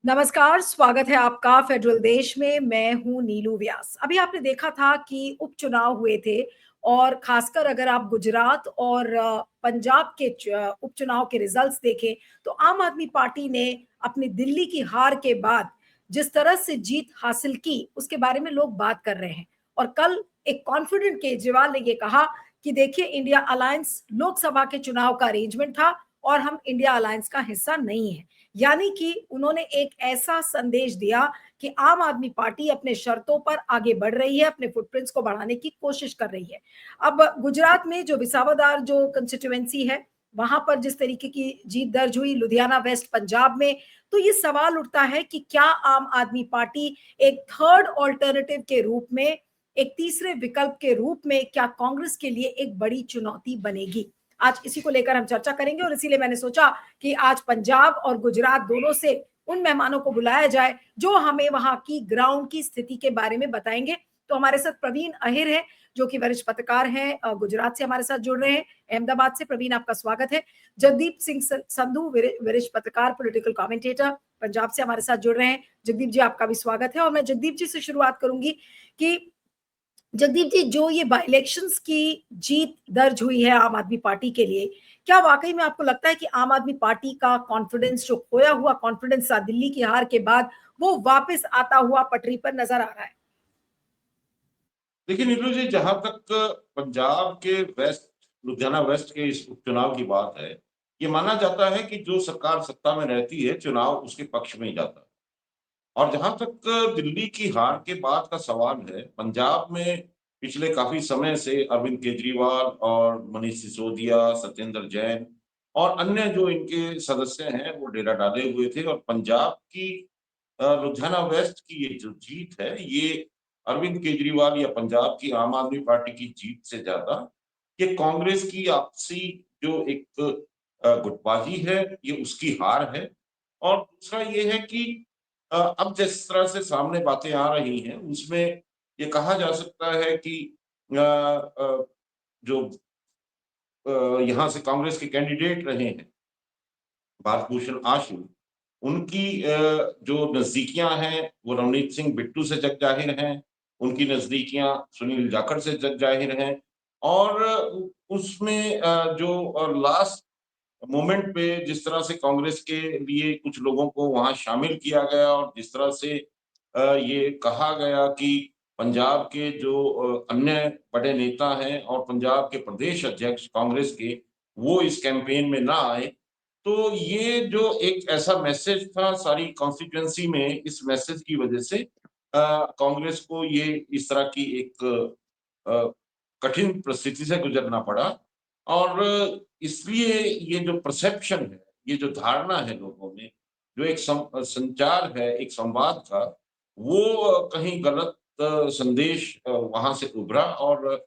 नमस्कार, स्वागत है आपका फेडरल देश में। मैं हूं नीलू व्यास। अभी आपने देखा था कि उपचुनाव हुए थे और खासकर अगर आप गुजरात और पंजाब के उपचुनाव के रिजल्ट्स देखें तो आम आदमी पार्टी ने अपनी दिल्ली की हार के बाद जिस तरह से जीत हासिल की उसके बारे में लोग बात कर रहे हैं। और कल एक कॉन्फिडेंट केजरीवाल ने ये कहा कि देखिए, इंडिया अलायंस लोकसभा के चुनाव का अरेंजमेंट था और हम इंडिया अलायंस का हिस्सा नहीं है। यानी कि उन्होंने एक ऐसा संदेश दिया कि आम आदमी पार्टी अपने शर्तों पर आगे बढ़ रही है, अपने फुटप्रिंट्स को बढ़ाने की कोशिश कर रही है। अब गुजरात में जो विसावदर जो कंस्टिट्यूएंसी है, वहां पर जिस तरीके की जीत दर्ज हुई, लुधियाना वेस्ट पंजाब में, तो ये सवाल उठता है कि क्या आम आदमी पार्टी एक थर्ड ऑल्टरनेटिव के रूप में, एक तीसरे विकल्प के रूप में, क्या कांग्रेस के लिए एक बड़ी चुनौती बनेगी? आज इसी को लेकर हम चर्चा करेंगे और इसीलिए मैंने सोचा कि आज पंजाब और गुजरात दोनों से उन मेहमानों को बुलाया जाए जो हमें वहां की ग्राउंड की स्थिति के बारे में बताएंगे। तो हमारे साथ प्रवीण अहिर है, जो कि वरिष्ठ पत्रकार हैं, गुजरात से हमारे साथ जुड़ रहे हैं, अहमदाबाद से। प्रवीण, आपका स्वागत है। जगदीप सिंह संधू, वरिष्ठ पत्रकार, पॉलिटिकल कमेंटेटर, पंजाब से हमारे साथ जुड़ रहे हैं। जगदीप जी, आपका भी स्वागत है। और मैं जगदीप जी से शुरुआत करूंगी कि जगदीप जी, जो ये बाई इलेक्शंस की जीत दर्ज हुई है आम आदमी पार्टी के लिए, क्या वाकई में आपको लगता है कि आम आदमी पार्टी का कॉन्फिडेंस, जो खोया हुआ कॉन्फिडेंस था दिल्ली की हार के बाद, वो वापस आता हुआ पटरी पर नजर आ रहा है? देखिए नीलू जी, जहां तक पंजाब के वेस्ट लुधियाना वेस्ट के इस उपचुनाव की बात है, ये माना जाता है कि जो सरकार सत्ता में रहती है चुनाव उसके पक्ष में ही जाता है। और जहां तक दिल्ली की हार के बाद का सवाल है, पंजाब में पिछले काफी समय से अरविंद केजरीवाल और मनीष सिसोदिया, सत्येंद्र जैन और अन्य जो इनके सदस्य हैं वो डेरा डाले हुए थे। और पंजाब की लुधियाना वेस्ट की ये जो जीत है, ये अरविंद केजरीवाल या पंजाब की आम आदमी पार्टी की जीत से ज्यादा ये कांग्रेस की आपसी जो एक गुटबाजी है, ये उसकी हार है। और दूसरा ये है कि अब जिस तरह से सामने बातें आ रही हैं उसमें ये कहा जा सकता है कि जो यहाँ से कांग्रेस के कैंडिडेट रहे हैं, भारत भूषण आशु, उनकी जो नजदीकियां हैं वो नवनीत सिंह बिट्टू से जग जाहिर हैं। उनकी नजदीकियां सुनील जाखड़ से जग जाहिर हैं। और उसमें जो लास्ट मोमेंट पे जिस तरह से कांग्रेस के लिए कुछ लोगों को वहां शामिल किया गया और जिस तरह से ये कहा गया कि पंजाब के जो अन्य बड़े नेता हैं और पंजाब के प्रदेश अध्यक्ष कांग्रेस के, वो इस कैंपेन में ना आए, तो ये जो एक ऐसा मैसेज था सारी कॉन्स्टिट्यूएंसी में, इस मैसेज की वजह से कांग्रेस को ये इस तरह की एक अ, कठिन परिस्थिति से गुजरना पड़ा। और इसलिए ये जो परसेप्शन है, ये जो धारणा है लोगों में, जो एक संचार है, एक संवाद का, वो कहीं गलत संदेश वहां से उभरा। और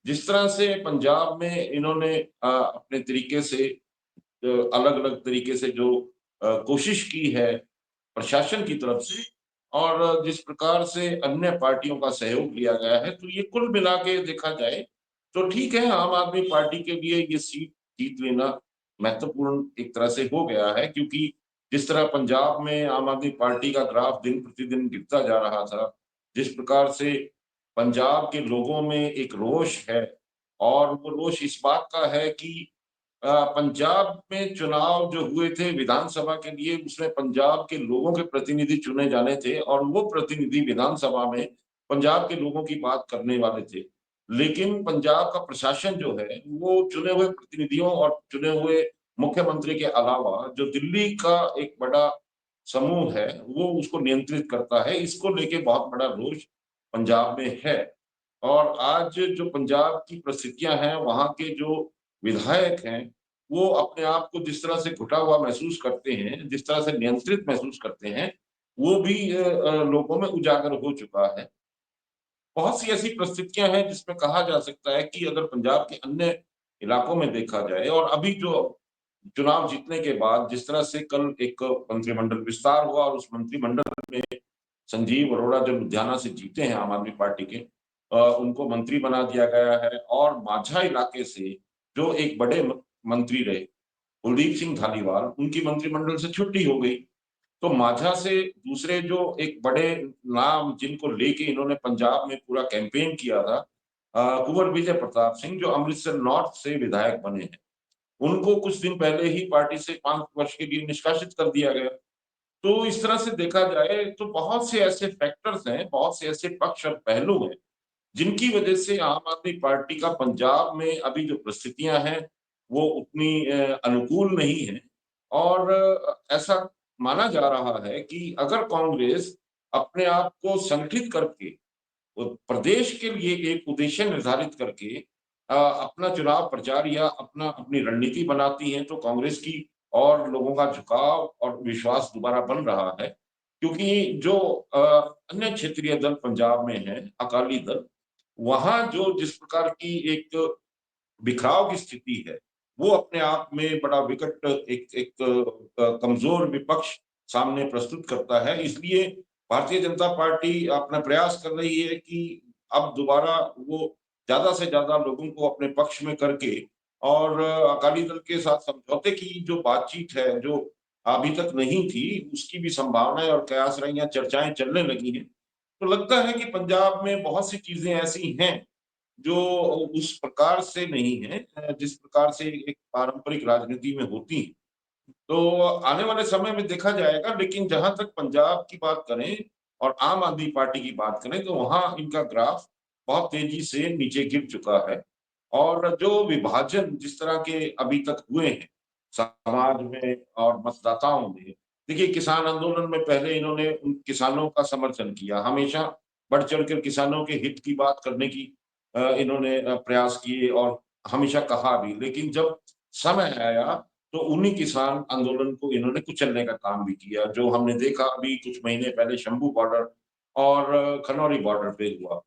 जिस तरह से पंजाब में इन्होंने अपने तरीके से अलग-अलग तरीके से जो कोशिश की है प्रशासन की तरफ से, और जिस प्रकार से अन्य पार्टियों का सहयोग लिया गया है, तो ये कुल मिला के देखा जाए तो ठीक है, आम आदमी पार्टी के लिए ये सीट जीत लेना महत्वपूर्ण एक तरह से हो गया है, क्योंकि जिस तरह पंजाब में आम आदमी पार्टी का ग्राफ दिन प्रतिदिन गिरता जा रहा था, जिस प्रकार से पंजाब के लोगों में एक रोष है, और वो रोष इस बात का है कि पंजाब में चुनाव जो हुए थे विधानसभा के लिए, उसमें पंजाब के लोगों के प्रतिनिधि चुने जाने थे और वो प्रतिनिधि विधानसभा में पंजाब के लोगों की बात करने वाले थे। लेकिन पंजाब का प्रशासन जो है, वो चुने हुए प्रतिनिधियों और चुने हुए मुख्यमंत्री के अलावा जो दिल्ली का एक बड़ा समूह है, वो उसको नियंत्रित करता है। इसको लेके बहुत बड़ा रोष पंजाब में है। और आज जो पंजाब की परिस्थितियां हैं, वहां के जो विधायक हैं, वो अपने आप को जिस तरह से घुटा हुआ महसूस करते हैं, जिस तरह से नियंत्रित महसूस करते हैं, वो भी लोगों में उजागर हो चुका है। बहुत सी ऐसी परिस्थितियां हैं जिसमें कहा जा सकता है कि अगर पंजाब के अन्य इलाकों में देखा जाए, और अभी जो चुनाव जीतने के बाद जिस तरह से कल एक मंत्रिमंडल विस्तार हुआ और उस मंत्रिमंडल में संजीव अरोड़ा जो लुधियाना से जीते हैं आम आदमी पार्टी के, उनको मंत्री बना दिया गया है। और माझा इलाके से जो एक बड़े मंत्री रहे कुलदीप सिंह धालीवाल, उनकी मंत्रिमंडल से छुट्टी हो गई। तो माझा से दूसरे जो एक बड़े नाम जिनको लेके इन्होंने पंजाब में पूरा कैंपेन किया था, कुंवर विजय प्रताप सिंह, जो अमृतसर नॉर्थ से विधायक बने हैं, उनको कुछ दिन पहले ही पार्टी से 5 वर्ष के लिए निष्कासित कर दिया गया। तो इस तरह से देखा जाए तो बहुत से ऐसे फैक्टर्स हैं, बहुत से ऐसे पक्ष और पहलू हैं, जिनकी वजह से आम आदमी पार्टी का पंजाब में अभी जो परिस्थितियां हैं, वो उतनी अनुकूल नहीं है। और ऐसा माना जा रहा है कि अगर कांग्रेस अपने आप को संगठित करके प्रदेश के लिए एक उद्देश्य निर्धारित करके अपना चुनाव प्रचार या अपनी रणनीति बनाती है, तो कांग्रेस की और लोगों का झुकाव और विश्वास दोबारा बन रहा है। क्योंकि जो अन्य क्षेत्रीय दल पंजाब में है, अकाली दल, वहां जो जिस प्रकार की एक बिखराव की स्थिति है, वो अपने आप में बड़ा विकट एक एक कमजोर विपक्ष सामने प्रस्तुत करता है। इसलिए भारतीय जनता पार्टी अपना प्रयास कर रही है कि अब दोबारा वो ज्यादा से ज्यादा लोगों को अपने पक्ष में करके और अकाली दल के साथ समझौते की जो बातचीत है, जो अभी तक नहीं थी, उसकी भी संभावनाएं और कयास रही, चर्चाएं चलने लगी हैं। तो लगता है कि पंजाब में बहुत सी चीजें ऐसी हैं जो उस प्रकार से नहीं है, जिस प्रकार से एक पारंपरिक राजनीति में होती है। तो आने वाले समय में देखा जाएगा, लेकिन जहां तक पंजाब की बात करें और आम आदमी पार्टी की बात करें, तो वहां इनका ग्राफ बहुत तेजी से नीचे गिर चुका है। और जो विभाजन जिस तरह के अभी तक हुए हैं समाज में और मतदाताओं में, देखिए किसान आंदोलन में पहले इन्होंने उन किसानों का समर्थन किया, हमेशा बढ़ चढ़कर किसानों के हित की बात करने की इन्होंने प्रयास किए और हमेशा कहा भी। लेकिन जब समय आया तो उन्हीं किसान आंदोलन को इन्होंने कुचलने का काम भी किया, जो हमने देखा अभी कुछ महीने पहले शंभू बॉर्डर और खनौरी बॉर्डर पे हुआ।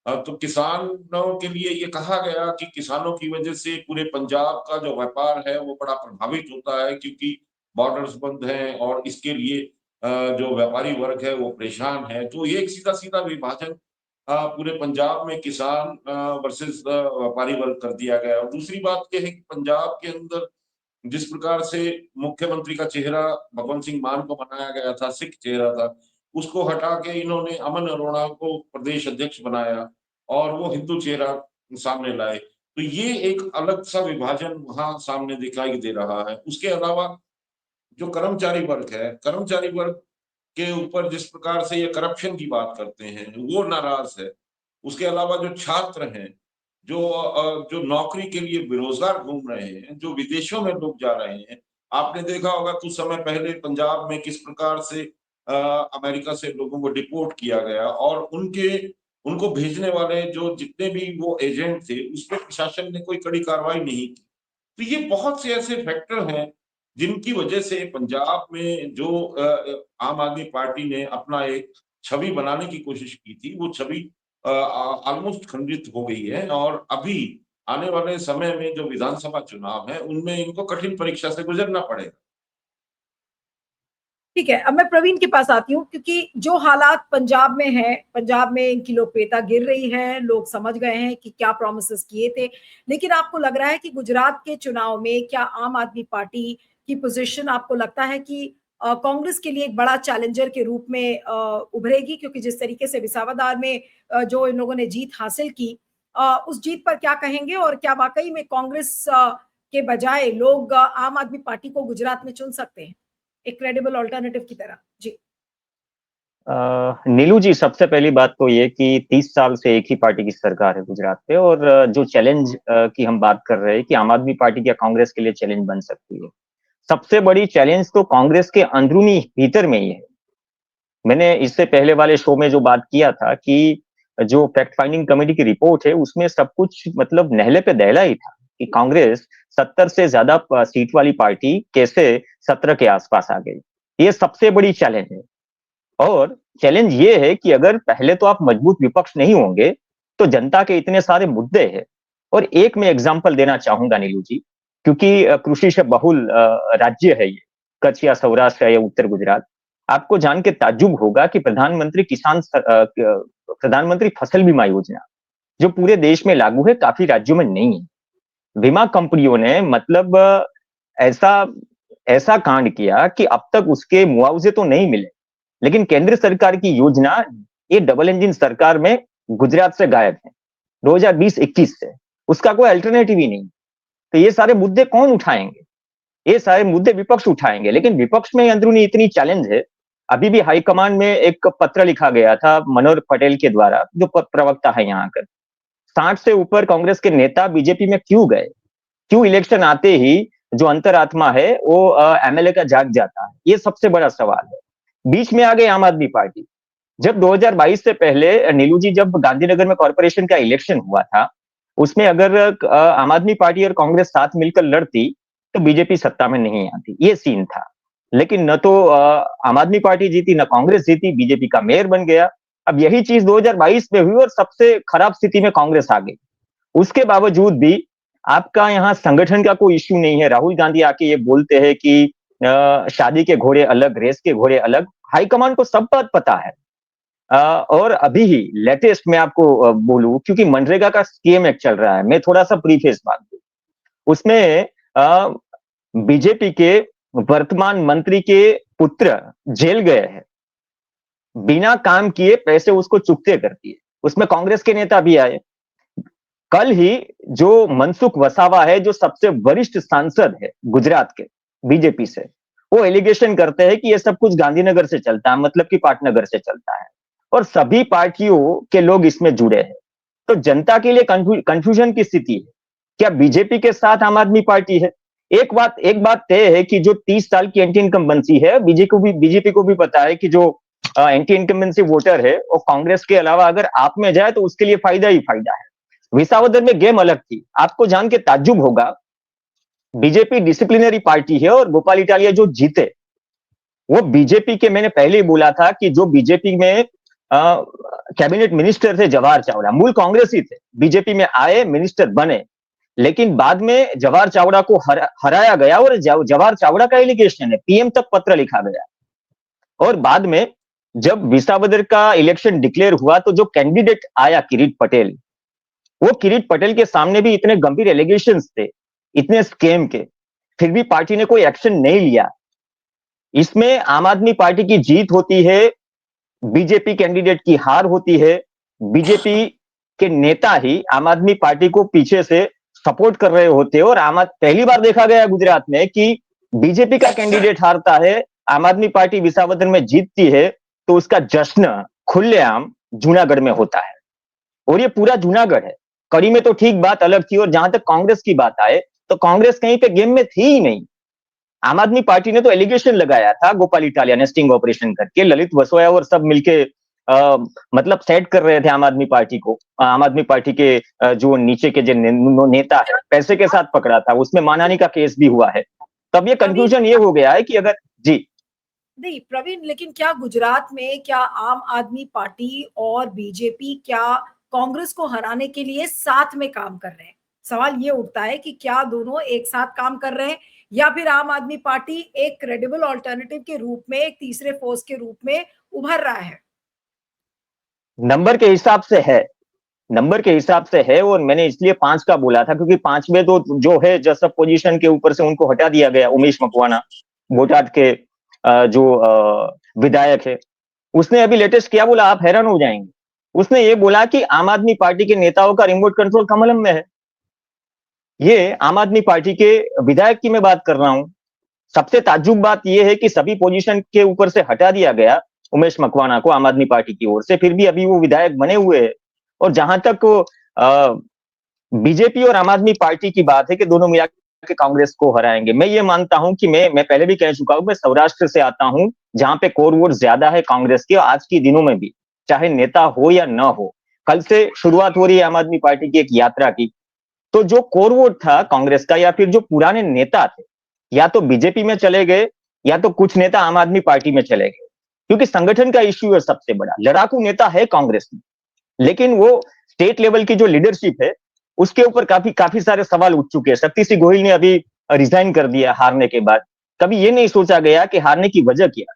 तो किसानों के लिए ये कहा गया कि किसानों की वजह से पूरे पंजाब का जो व्यापार है वो बड़ा प्रभावित होता है, क्योंकि बॉर्डर्स बंद हैं और इसके लिए जो व्यापारी वर्ग है वो परेशान है। तो ये एक सीधा सीधा विभाजन पूरे पंजाब में किसान वर्सेस व्यापारी वर्ग कर दिया गया। और दूसरी बात यह है कि पंजाब के अंदर जिस प्रकार से मुख्यमंत्री का चेहरा भगवंत सिंह मान को बनाया गया था, सिख चेहरा था, उसको हटा के इन्होंने अमन अरोड़ा को प्रदेश अध्यक्ष बनाया और वो हिंदू चेहरा सामने लाए। तो ये एक अलग सा विभाजन वहां सामने दिखाई दे रहा है। उसके अलावा जो कर्मचारी वर्ग है, कर्मचारी वर्ग के ऊपर जिस प्रकार से ये करप्शन की बात करते हैं, वो नाराज है। उसके अलावा जो छात्र हैं, जो नौकरी के लिए बेरोजगार घूम रहे हैं, जो विदेशों में लोग जा रहे हैं, आपने देखा होगा कुछ समय पहले पंजाब में किस प्रकार से अमेरिका से लोगों को डिपोर्ट किया गया और उनके उनको भेजने वाले जो जितने भी वो एजेंट थे, उस पर प्रशासन ने कोई कड़ी कार्रवाई नहीं की। तो ये बहुत से ऐसे फैक्टर हैं जिनकी वजह से पंजाब में जो आम आदमी पार्टी ने अपना एक छवि बनाने की कोशिश की थी, वो छवि ऑलमोस्ट खंडित हो गई है। और अभी आने वाले समय में जो विधानसभा चुनाव है, उनमें इनको कठिन परीक्षा से गुजरना पड़ेगा। ठीक है, अब मैं प्रवीण के पास आती हूँ क्योंकि जो हालात पंजाब में है, पंजाब में इनकी लोकप्रियता गिर रही है, लोग समझ गए हैं कि क्या प्रॉमिसेस किए थे। लेकिन आपको लग रहा है कि गुजरात के चुनाव में क्या आम आदमी पार्टी की पोजीशन आपको लगता है कि कांग्रेस के लिए एक बड़ा चैलेंजर के रूप में उभरेगी? क्योंकि जिस तरीके से विसावदर में जो इन लोगों ने जीत हासिल की, उस जीत पर क्या कहेंगे और क्या वाकई में कांग्रेस के बजाय लोग आम आदमी पार्टी को गुजरात में चुन सकते हैं एक क्रेडिबल ऑल्टरनेटिव की तरह? जी। नीलू जी, सबसे पहली बात तो ये कि 30 साल से एक ही पार्टी की सरकार है गुजरात पे, और जो चैलेंज की हम बात कर रहे हैं कि आम आदमी पार्टी क्या कांग्रेस के लिए चैलेंज बन सकती है, सबसे बड़ी चैलेंज तो कांग्रेस के अंदरूनी भीतर में ही है। मैंने इससे पहले वाले शो में जो बात किया था कि जो फैक्ट फाइंडिंग कमेटी की रिपोर्ट है उसमें सब कुछ मतलब नहले पे दहला ही था कि कांग्रेस 70 से ज्यादा सीट वाली पार्टी कैसे 17 के आसपास आ गई। ये सबसे बड़ी चैलेंज है। और चैलेंज ये है कि अगर पहले तो आप मजबूत विपक्ष नहीं होंगे तो जनता के इतने सारे मुद्दे हैं। और एक मैं एग्जांपल देना चाहूंगा नीलू जी, क्योंकि कृषि से बहुल राज्य है ये, कच्छ या सौराष्ट्र या उत्तर गुजरात। आपको जान के ताज्जुब होगा कि प्रधानमंत्री फसल बीमा योजना जो पूरे देश में लागू है, काफी राज्यों में नहीं है। बीमा कंपनियों ने मतलब ऐसा ऐसा कांड किया कि अब तक उसके मुआवजे तो नहीं मिले, लेकिन केंद्र सरकार की योजना ये डबल इंजन सरकार में गुजरात से गायब है 2020-21 से, उसका कोई अल्टरनेटिव ही नहीं। तो ये सारे मुद्दे कौन उठाएंगे? ये सारे मुद्दे विपक्ष उठाएंगे, लेकिन विपक्ष में अंदरूनी इतनी चैलेंज है। अभी भी हाईकमान में एक पत्र लिखा गया था मनोहर पटेल के द्वारा, जो प्रवक्ता है यहाँ का। 60 से ऊपर कांग्रेस के नेता बीजेपी में क्यों गए? क्यों इलेक्शन आते ही जो अंतरात्मा है वो एमएलए का जाग जाता है? ये सबसे बड़ा सवाल है। बीच में आ गई आम आदमी पार्टी। जब 2022 से पहले नीलू जी, जब गांधीनगर में कॉर्पोरेशन का इलेक्शन हुआ था, उसमें अगर आम आदमी पार्टी और कांग्रेस साथ मिलकर लड़ती तो बीजेपी सत्ता में नहीं आती, ये सीन था। लेकिन न तो आम आदमी पार्टी जीती, न कांग्रेस जीती, बीजेपी का मेयर बन गया। अब यही चीज 2022 में हुई और सबसे खराब स्थिति में कांग्रेस आ गई। उसके बावजूद भी आपका यहाँ संगठन का कोई इश्यू नहीं है। राहुल गांधी आके ये बोलते हैं कि शादी के घोड़े अलग, रेस के घोड़े अलग। हाईकमान को सब बात पता है। और अभी ही लेटेस्ट मैं आपको बोलूं, क्योंकि मनरेगा का स्कीम एक चल रहा है, मैं थोड़ा सा प्रीफेस बात दूं। उसमें बीजेपी के वर्तमान मंत्री के पुत्र जेल गए हैं, बिना काम किए पैसे उसको चुकते कर दिए। उसमें कांग्रेस के नेता भी आए। कल ही जो मनसुख वसावा है, जो सबसे वरिष्ठ सांसद है गुजरात के बीजेपी से, वो एलिगेशन करते हैं कि ये सब कुछ गांधीनगर से चलता है, मतलब कि पाटनगर से चलता है, और सभी पार्टियों के लोग इसमें जुड़े हैं। तो जनता के लिए कंफ्यूजन की स्थिति है। क्या बीजेपी के साथ आम आदमी पार्टी है? एक बात तय है कि जो 30 साल की एंटी इनकम्बेंसी है, बीजेपी को भी पता है कि जो एंटी इनकम्बेंसी वोटर है वो कांग्रेस के अलावा अगर आप में जाए तो उसके लिए फायदा ही फायदा है। विसावदर में गेम अलग थी। आपको जान के ताज्जुब होगा, बीजेपी डिसिप्लिनरी पार्टी है और गोपाल इटालिया जो जीते वो बीजेपी के, मैंने पहले ही बोला था कि जो बीजेपी में कैबिनेट मिनिस्टर थे जवाहर चावड़ा, मूल कांग्रेसी थे, बीजेपी में आए, मिनिस्टर बने, लेकिन बाद में जवाहर चावड़ा को हराया गया और जवाहर चावड़ा का एलिगेशन है, पीएम तक पत्र लिखा गया। और बाद में जब विसावदर का इलेक्शन डिक्लेयर हुआ तो जो कैंडिडेट आया किरीट पटेल, वो किरीट पटेल के सामने भी इतने गंभीर एलिगेशंस थे, इतने स्कैम के, फिर भी पार्टी ने कोई एक्शन नहीं लिया। इसमें आम आदमी पार्टी की जीत होती है, बीजेपी कैंडिडेट की हार होती है। बीजेपी के नेता ही आम आदमी पार्टी को पीछे से सपोर्ट कर रहे होते हैं, और पहली बार देखा गया गुजरात में कि बीजेपी का कैंडिडेट हारता है, आम आदमी पार्टी विसावदर में जीतती है, तो उसका जश्न खुलेआम जूनागढ़ में होता है। और ये पूरा जूनागढ़ है। कड़ी में तो ठीक बात अलग थी, और जहां तक कांग्रेस की बात आए तो कांग्रेस कहीं पे गेम में थी ही नहीं। आम आदमी पार्टी ने तो एलिगेशन लगाया था, गोपाल इटालिया ने स्टिंग ऑपरेशन करके, ललित वसोया और सब मिलके मतलब सेट कर रहे थे आम आदमी पार्टी को। आम आदमी पार्टी के जो नीचे के जो नेता है, पैसे के साथ पकड़ा था, उसमें मानहानि का केस भी हुआ है। तब ये कंक्लूजन ये हो गया है कि अगर जी नहीं प्रवीण, लेकिन क्या गुजरात में क्या आम आदमी पार्टी और बीजेपी क्या कांग्रेस को हराने के लिए साथ में काम कर रहे हैं? सवाल ये उठता है कि क्या दोनों एक साथ काम कर रहे हैं, या फिर आम आदमी पार्टी एक क्रेडिबल ऑल्टरनेटिव के रूप में, एक तीसरे फोर्स के रूप में उभर रहा है? नंबर के हिसाब से है, नंबर के हिसाब से है। और मैंने इसलिए 5 का बोला था क्योंकि 5वें तो जो है जसप पोजीशन के ऊपर से उनको हटा दिया गया। उमेश मकवाना बोटाद के जो विधायक है, उसने अभी लेटेस्ट क्या बोला, आप हैरान हो जाएंगे। उसने ये बोला कि आम आदमी पार्टी के नेताओं का रिमोट कंट्रोल कमलम में है। ये आम आदमी पार्टी के विधायक की मैं बात कर रहा हूं। सबसे ताज्जुब बात यह है कि सभी पोजीशन के ऊपर से हटा दिया गया उमेश मकवाना को आम आदमी पार्टी की ओर से, फिर भी अभी वो विधायक बने हुए हैं। और जहां तक बीजेपी और आम आदमी पार्टी की बात है कि दोनों मिला के कांग्रेस को हराएंगे, मैं ये मानता हूं कि मैं पहले भी कह चुका हूं, मैं सौराष्ट्र से आता हूं जहां पे कोर वोट ज्यादा है कांग्रेस के। आज के दिनों में भी चाहे नेता हो या ना हो, कल से शुरुआत हो रही है आम आदमी पार्टी की एक यात्रा की। तो जो कोर वोट था कांग्रेस का, या फिर जो पुराने नेता थे, या तो बीजेपी में चले गए या तो कुछ नेता आम आदमी पार्टी में चले गए, क्योंकि संगठन का इश्यू है सबसे बड़ा। लड़ाकू नेता है कांग्रेस में, लेकिन वो स्टेट लेवल की जो लीडरशिप है उसके ऊपर काफी सारे सवाल उठ चुके हैं। शक्ति सिंह गोहिल ने अभी रिजाइन कर दिया हारने के बाद। कभी ये नहीं सोचा गया कि हारने की वजह क्या।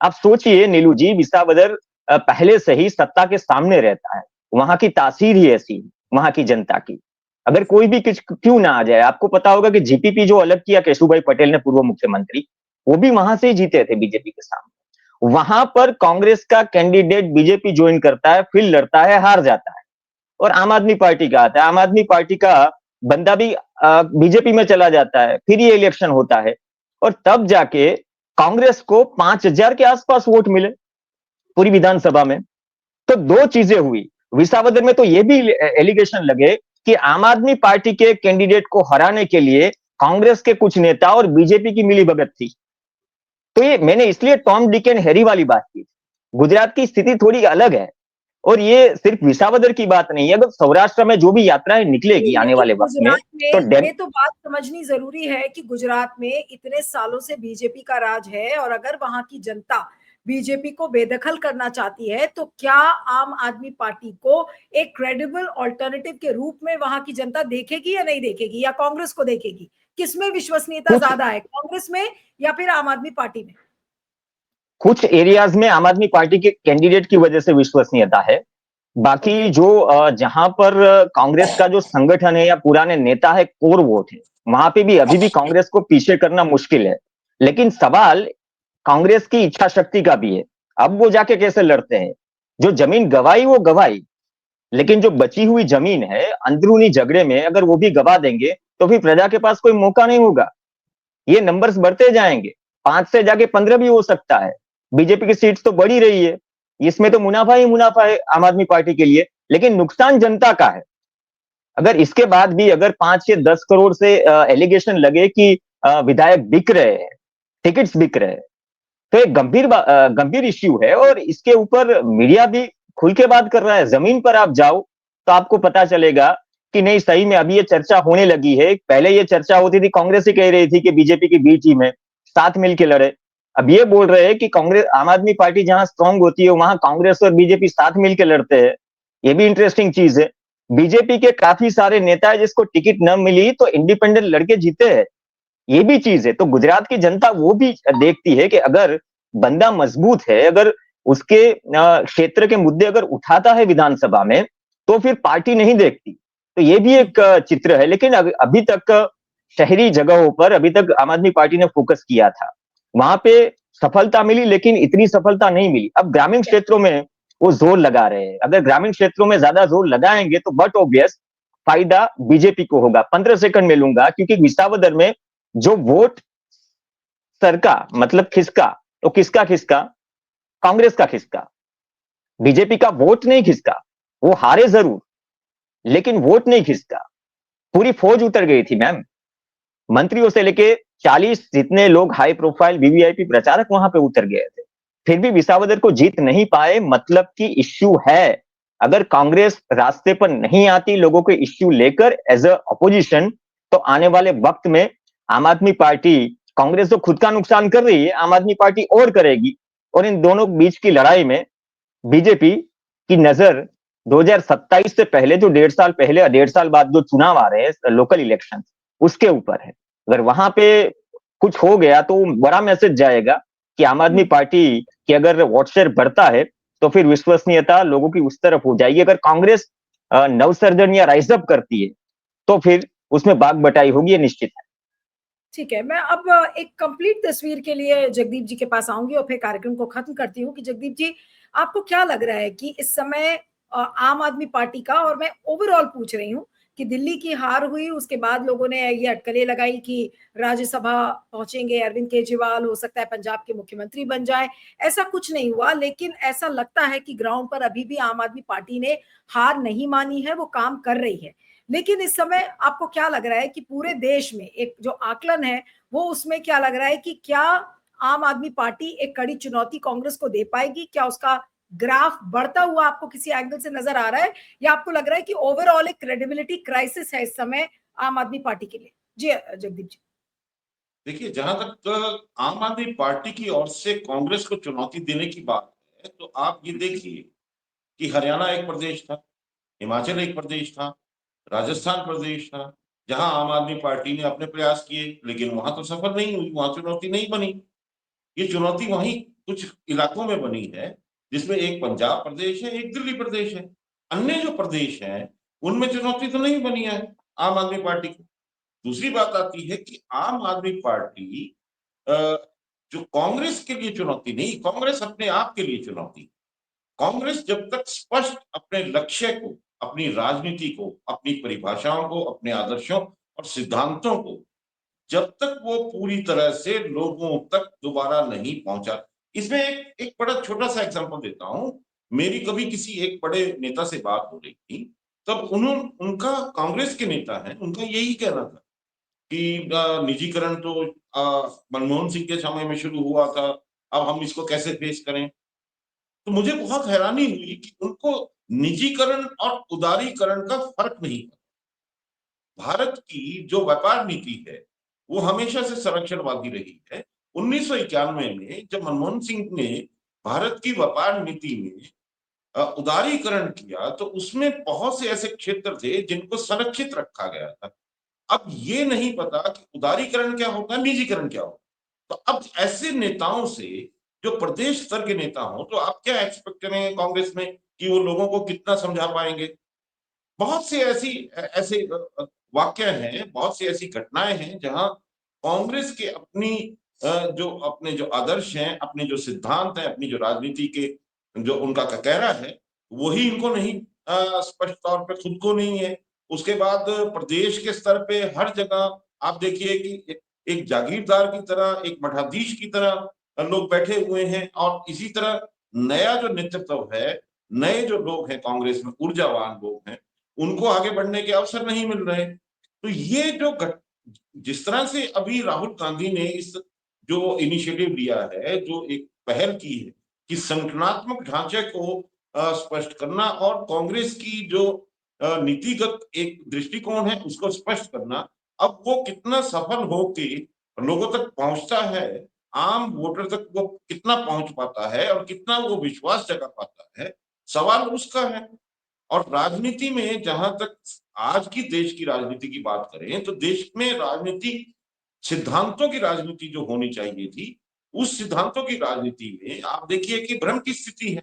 आप सोचिए नीलू जी, विसावदर पहले से ही सत्ता के सामने रहता है, वहां की तासीर ही ऐसी, वहां की जनता की। अगर कोई भी क्यों ना आ जाए, आपको पता होगा कि जीपीपी जो अलग किया केशुभाई पटेल ने, पूर्व मुख्यमंत्री, वो भी वहां से ही जीते थे बीजेपी के सामने। वहां पर कांग्रेस का कैंडिडेट बीजेपी ज्वाइन करता है, फिर लड़ता है, हार जाता है, और आम आदमी पार्टी का आता है, आम आदमी पार्टी का बंदा भी बीजेपी में चला जाता है, फिर ये इलेक्शन होता है, और तब जाके कांग्रेस को 5,000 के आसपास वोट मिले पूरी विधानसभा में। तो दो चीजें हुई विसावदर में, तो ये भी एलिगेशन लगे कि आम आदमी पार्टी के कैंडिडेट को हराने के लिए कांग्रेस के कुछ नेता और बीजेपी की मिलीभगत थी। तो ये मैंने इसलिए टॉम डिक एंड हैरी वाली बात की। गुजरात की स्थिति थोड़ी अलग है, और ये सिर्फ विसावदर की बात नहीं है। अगर सौराष्ट्र में जो भी यात्राएं निकलेगी आने लेकिन वाले वक्त में, गुजरात तो में ये तो बात समझनी जरूरी है कि गुजरात में इतने सालों से बीजेपी का राज है, और अगर वहां की जनता बीजेपी को बेदखल करना चाहती है तो क्या आम आदमी पार्टी को एक क्रेडिबल ऑल्टरनेटिव के रूप में वहां की जनता देखेगी या नहीं देखेगी, या कांग्रेस को देखेगी? किसमें विश्वसनीयता कुछ ज्यादा है, कांग्रेस में या फिर आम आदमी पार्टी में? कुछ एरियाज में आम आदमी पार्टी के कैंडिडेट की वजह से विश्वसनीयता है। बाकी ओके। जो जहां पर कांग्रेस का जो संगठन है या पुराने नेता है, कोर वोट है, वहां पे भी अभी भी कांग्रेस को पीछे करना मुश्किल है। लेकिन सवाल कांग्रेस की इच्छा शक्ति का भी है। अब वो जाके कैसे लड़ते हैं? जो जमीन गवाई वो गवाई, लेकिन जो बची हुई जमीन है अंदरूनी झगड़े में, अगर वो भी गवा देंगे तो फिर प्रजा के पास कोई मौका नहीं होगा। ये नंबर्स बढ़ते जाएंगे, 5 से जाके 15 भी हो सकता है। बीजेपी की सीट्स तो बढ़ी रही है, इसमें तो मुनाफा ही मुनाफा है आम आदमी पार्टी के लिए, लेकिन नुकसान जनता का है। अगर इसके बाद भी अगर 5 से 10 करोड़ से एलिगेशन लगे कि विधायक बिक रहे हैं, टिकट्स बिक रहे हैं, तो एक गंभीर इश्यू है, और इसके ऊपर मीडिया भी खुल के बात कर रहा है। जमीन पर आप जाओ तो आपको पता चलेगा कि नहीं, सही में अभी ये चर्चा होने लगी है। पहले ये चर्चा होती थी, कांग्रेस ही कह रही थी कि बीजेपी की बी टीम है, साथ मिलकर लड़े। अब ये बोल रहे हैं कि कांग्रेस, आम आदमी पार्टी जहां स्ट्रांग होती है वहां कांग्रेस और बीजेपी साथ मिलकर लड़ते हैं। ये भी इंटरेस्टिंग चीज है। बीजेपी के काफी सारे नेता है जिसको टिकट न मिली तो इंडिपेंडेंट लड़के जीते हैं, ये भी चीज है। तो गुजरात की जनता वो भी देखती है कि अगर बंदा मजबूत है, अगर उसके क्षेत्र के मुद्दे अगर उठाता है विधानसभा में, तो फिर पार्टी नहीं देखती। तो ये भी एक चित्र है। लेकिन अभी तक शहरी जगहों पर अभी तक आम आदमी पार्टी ने फोकस किया था, वहां पे सफलता मिली, लेकिन इतनी सफलता नहीं मिली। अब ग्रामीण क्षेत्रों में वो जोर लगा रहे हैं। अगर ग्रामीण क्षेत्रों में ज्यादा जोर लगाएंगे तो बट ऑब्वियस फायदा बीजेपी को होगा। 15 सेकंड में लूंगा, क्योंकि विसावदर में जो वोट सरका मतलब खिसका, तो किसका खिसका? कांग्रेस का खिसका, बीजेपी का वोट नहीं खिसका। वो हारे जरूर, लेकिन वोट नहीं खिसका। पूरी फौज उतर गई थी मैम, मंत्रियों से लेके 40 जितने लोग हाई प्रोफाइल वीवीआईपी प्रचारक वहां पे उतर गए थे, फिर भी विसावदर को जीत नहीं पाए। मतलब की इश्यू है। अगर कांग्रेस रास्ते पर नहीं आती लोगों के इश्यू लेकर एज अ अपोजिशन, तो आने वाले वक्त में आम आदमी पार्टी, कांग्रेस तो खुद का नुकसान कर रही है, आम आदमी पार्टी और करेगी। और इन दोनों बीच की लड़ाई में बीजेपी की नजर 2027 से पहले, जो 1.5 साल पहले, 1.5 साल बाद जो चुनाव आ रहे हैं लोकल इलेक्शन, उसके ऊपर है। अगर वहां पे कुछ हो गया तो बड़ा मैसेज जाएगा कि आम आदमी पार्टी की अगर वोट शेयर बढ़ता है तो फिर विश्वसनीयता लोगों की उस तरफ हो जाएगी। अगर कांग्रेस नवसर्जन या राइजअप करती है तो फिर उसमें बाग बटाई होगी, ये निश्चित है। ठीक है, मैं अब एक कंप्लीट तस्वीर के लिए जगदीप जी के पास आऊंगी और फिर कार्यक्रम को खत्म करती हूँ कि जगदीप जी, आपको क्या लग रहा है कि इस समय आम आदमी पार्टी का, और मैं ओवरऑल पूछ रही हूँ कि दिल्ली की हार हुई उसके बाद लोगों ने ये अटकलें लगाई कि राज्यसभा पहुंचेंगे अरविंद केजरीवाल, हो सकता है पंजाब के मुख्यमंत्री बन जाए। ऐसा कुछ नहीं हुआ, लेकिन ऐसा लगता है कि ग्राउंड पर अभी भी आम आदमी पार्टी ने हार नहीं मानी है, वो काम कर रही है। लेकिन इस समय आपको क्या लग रहा है कि पूरे देश में एक जो आकलन है वो, उसमें क्या लग रहा है कि क्या आम आदमी पार्टी एक कड़ी चुनौती कांग्रेस को दे पाएगी? क्या उसका ग्राफ बढ़ता हुआ आपको किसी एंगल से नजर आ रहा है, या आपको लग रहा है कि ओवरऑल एक क्रेडिबिलिटी क्राइसिस है इस समय आम आदमी पार्टी के लिए? जी जगदीप जी। देखिए, जहां तक आम आदमी पार्टी की ओर से कांग्रेस को चुनौती देने की बात है, तो आप ये देखिए कि हरियाणा एक प्रदेश था, हिमाचल एक प्रदेश था, राजस्थान प्रदेश था, जहां आम आदमी पार्टी ने अपने प्रयास किए, लेकिन वहां तो सफल नहीं हुई, वहां चुनौती नहीं बनी। ये चुनौती वहीं कुछ इलाकों में बनी है, जिसमें एक पंजाब प्रदेश है, एक दिल्ली प्रदेश है। अन्य जो प्रदेश हैं, उनमें चुनौती तो नहीं बनी है। आम आदमी पार्टी को। दूसरी बात आती है कि आम आदमी पार्टी अ, जो कांग्रेस के लिए चुनौती नहीं, कांग्रेस अपने आप के लिए चुनौती। कांग्रेस जब तक स्पष्ट अपने लक्ष्य को, अपनी राजनीति को, अपनी परिभाषाओं को, अपने आदर्शों और सिद्धांतों को जब तक वो पूरी तरह से लोगों तक दोबारा नहीं पहुंचा। इसमें एक बड़ा छोटा-सा एग्जांपल देता हूं। मेरी कभी किसी एक बड़े नेता से बात हो रही थी, तब उनका कांग्रेस के नेता हैं, उनका यही कहना था कि निजीकरण तो मनमोहन सिंह के समय में शुरू हुआ था, अब हम इसको कैसे फेस करें? तो मुझे बहुत हैरानी हुई कि उनको निजीकरण और उदारीकरण का फ़र्क नहीं पता। भारत की जो व्यापार नीति है, वो हमेशा से संरक्षणवादी रही है। 1991 में जब मनमोहन सिंह ने भारत की व्यापार नीति में उदारीकरण किया, तो उसमें बहुत से ऐसे क्षेत्र थे जिनको संरक्षित रखा गया था। अब ये नहीं पता कि उदारीकरण क्या होता है, निजीकरण क्या होता है। तो अब ऐसे नेताओं से जो प्रदेश स्तर के नेता हों, तो आप क्या एक्सपेक्ट करेंगे कांग्रेस में कि वो लोगों को कितना समझा पाएँगे? बहुत सी ऐसे वाक़या हैं, बहुत सी ऐसी घटनाएँ हैं जहाँ कांग्रेस के जो अपने जो आदर्श हैं, अपने जो सिद्धांत हैं, अपनी जो राजनीति के जो उनका ककेरा है, वही इनको नहीं स्पष्ट तौर पे खुद को नहीं है। उसके बाद प्रदेश के स्तर पे हर जगह आप देखिए कि एक जागीरदार की तरह, एक मठाधीश की तरह लोग बैठे हुए हैं और इसी तरह नया जो नेतृत्व है, नए जो लोग हैं कांग्रेस में, ऊर्जावान लोग हैं, उनको आगे बढ़ने के अवसर नहीं मिल रहे। तो ये जो घट जिस तरह से अभी राहुल गांधी ने इस जो इनिशिएटिव लिया है, जो एक पहल की है कि संगठनात्मक ढांचे को स्पष्ट करना और कांग्रेस की जो नीतिगत एक दृष्टिकोण है उसको स्पष्ट करना, अब वो कितना सफल होके लोगों तक पहुंचता है, आम वोटर तक वो कितना पहुंच पाता है और कितना वो विश्वास जगा पाता है, सवाल उसका है। और राजनीति में जहां तक आज की देश की राजनीति की बात करें तो देश में राजनीति सिद्धांतों की राजनीति जो होनी चाहिए थी, उस सिद्धांतों की राजनीति में आप देखिए कि भ्रम की स्थिति है।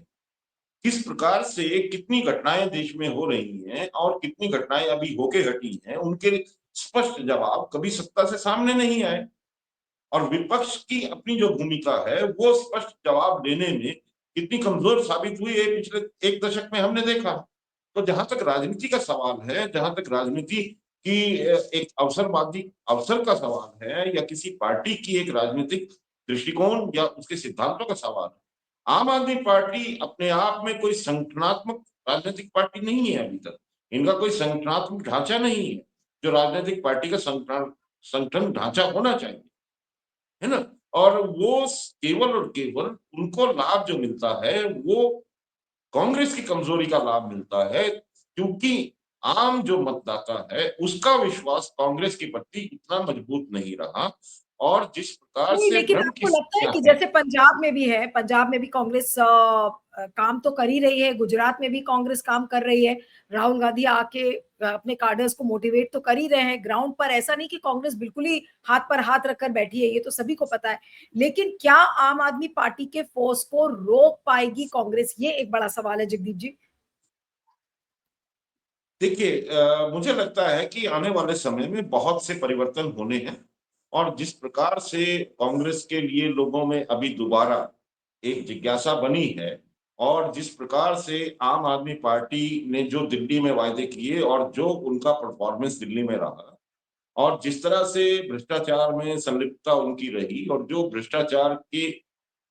किस प्रकार से कितनी घटनाएं देश में हो रही हैं और कितनी घटनाएं अभी होके हटी हैं, उनके स्पष्ट जवाब कभी सत्ता से सामने नहीं आए। और विपक्ष की अपनी जो भूमिका है, वो स्पष्ट जवाब देने में कितनी कमजोर साबित हुई है पिछले 1 दशक में हमने देखा। तो जहाँ तक राजनीति का सवाल है, जहाँ तक राजनीति की एक अवसरवादी अवसर का सवाल है या किसी पार्टी की एक राजनीतिक दृष्टिकोण या उसके सिद्धांतों का सवाल है, आम आदमी पार्टी अपने आप में कोई संगठनात्मक राजनीतिक पार्टी नहीं है अभी तक। इनका कोई संगठनात्मक ढांचा नहीं है, जो राजनीतिक पार्टी का संगठन ढांचा होना चाहिए। है ना? और वो केवल और केवल उनको लाभ जो मिलता है वो कांग्रेस की कमजोरी का लाभ मिलता है क्योंकि आम जो मतदाता है उसका विश्वास कांग्रेस के प्रति इतना मजबूत नहीं रहा और जिस प्रकार नहीं, से लेकिन भ्रम की आपको लगता है स्थितियां कि हैं। जैसे पंजाब में भी कांग्रेस काम तो कर ही रही है, गुजरात में भी कांग्रेस काम कर रही है, राहुल गांधी आके अपने कार्डर्स को मोटिवेट तो कर ही रहे हैं ग्राउंड पर। ऐसा नहीं कि कांग्रेस बिल्कुल ही हाथ पर हाथ रखकर बैठी है, ये तो सभी को पता है। लेकिन क्या आम आदमी पार्टी के फोर्स को रोक पाएगी कांग्रेस, ये एक बड़ा सवाल है जगदीप जी। देखिए मुझे लगता है कि आने वाले समय में बहुत से परिवर्तन होने हैं और जिस प्रकार से कांग्रेस के लिए लोगों में अभी दोबारा एक जिज्ञासा बनी है और जिस प्रकार से आम आदमी पार्टी ने जो दिल्ली में वायदे किए और जो उनका परफॉर्मेंस दिल्ली में रहा और जिस तरह से भ्रष्टाचार में संलिप्तता उनकी रही और जो भ्रष्टाचार के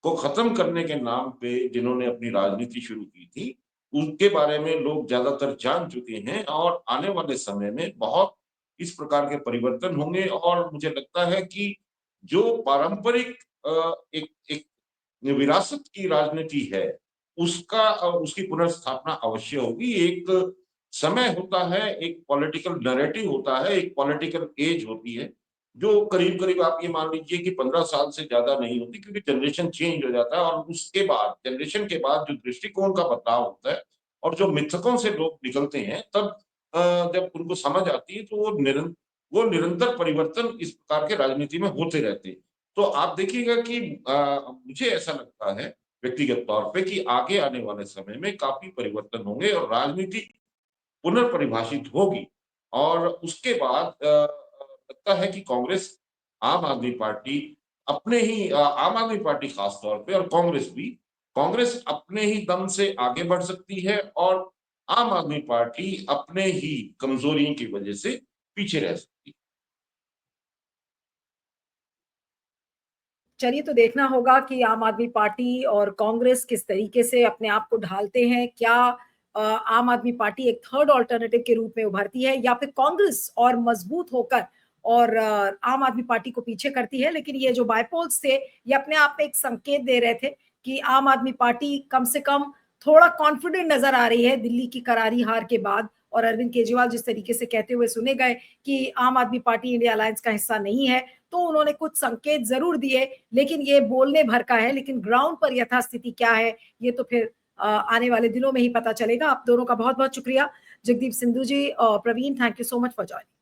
को खत्म करने के नाम पे जिन्होंने अपनी राजनीति शुरू की थी, उनके बारे में लोग ज्यादातर जान चुके हैं और आने वाले समय में बहुत इस प्रकार के परिवर्तन होंगे और मुझे लगता है कि जो पारंपरिक एक एक विरासत की राजनीति है, उसकी पुनर्स्थापना अवश्य होगी। एक समय होता है, एक पॉलिटिकल नैरेटिव होता है, एक पॉलिटिकल एज होती है, जो करीब-करीब आप ये मान लीजिए कि 15 साल से ज़्यादा नहीं होती क्योंकि जनरेशन चेंज हो जाता है और उसके बाद जनरेशन के बाद जो दृष्टिकोण का बदलाव होता है और जो मिथकों से लोग निकलते हैं, तब जब उनको समझ आती है, तो वो निरंतर परिवर्तन इस प्रकार के राजनीति में होते रहते हैं। तो आप देखिएगा कि मुझे ऐसा लगता है व्यक्तिगत तौर पे कि आगे आने वाले समय में काफ़ी परिवर्तन होंगे और राजनीति पुनर्परिभाषित होगी। और उसके बाद लगता है कि कांग्रेस, आम आदमी पार्टी अपने ही आम आदमी पार्टी खास तौर पे और कांग्रेस अपने ही दम से आगे बढ़ सकती है और आम आदमी पार्टी अपने ही कमजोरियों की वजह से पीछे रह सकती है। चलिए, तो देखना होगा कि आम आदमी पार्टी और कांग्रेस किस तरीके से अपने आप को ढालते हैं। क्या आम आदमी पार्टी एक थर्ड ऑल्टरनेटिव के रूप में उभरती है या फिर कांग्रेस और मजबूत होकर और आम आदमी पार्टी को पीछे करती है। लेकिन ये जो बायपोल्स थे, ये अपने आप में एक संकेत दे रहे थे कि आम आदमी पार्टी कम से कम थोड़ा कॉन्फिडेंट नजर आ रही है दिल्ली की करारी हार के बाद। और अरविंद केजरीवाल जिस तरीके से कहते हुए सुने गए कि आम आदमी पार्टी इंडिया अलायंस का हिस्सा नहीं है, तो उन्होंने कुछ संकेत जरूर दिए, लेकिन ये बोलने भर का है। लेकिन ग्राउंड पर यथास्थिति क्या है, ये तो फिर आने वाले दिनों में ही पता चलेगा। आप दोनों का बहुत बहुत शुक्रिया, जगदीप सिंधु जी और Praveen, thank you so much for joining.